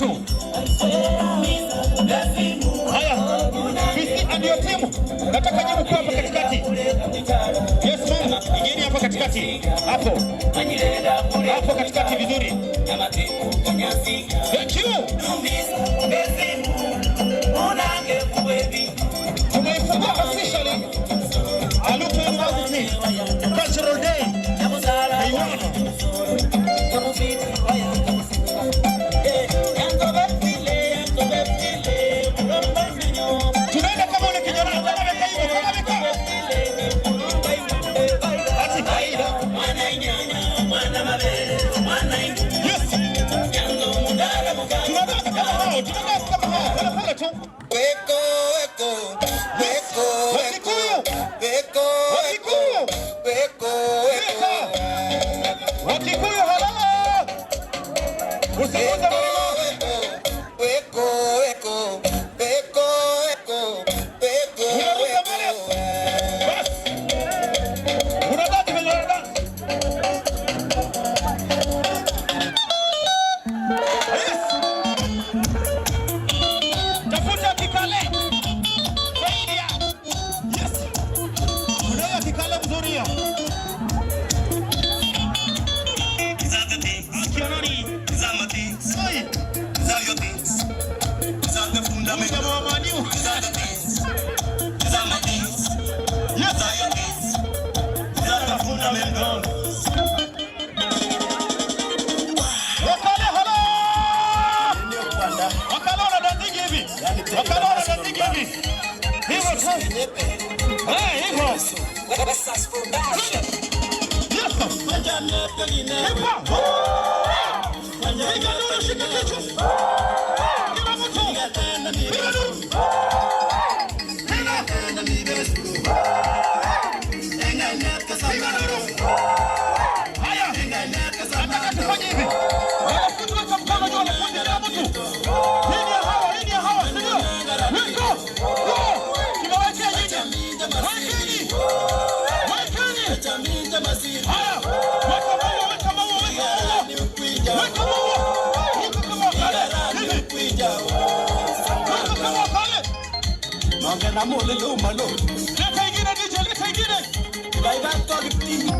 tu. Haya, Kristi ndio timu. Nataka jibu kwa hapa katikati. Yes mama, ingeni hapa katikati. Hapo. Hapo katikati vizuri. Thank you. Tumeifunga officially Alupo University Cultural Day. Tunaenda kama ule kijana kama ameka hivyo kama ameka. Ati kaida. Yes. Tunataka kama hao, tunataka kama hao. Wala pala tu. Weko. Wakikuyu halala. Usimuza marimo. Weko. Unaruza marimo. Bas. Unadati venye unadati. Yes. Tafuta kikale. Saidia. Yes. Unaya kikale mzuri ya. Mangena mole lo malo. Leta ingine DJ, leta ingine. Bye bye to the team.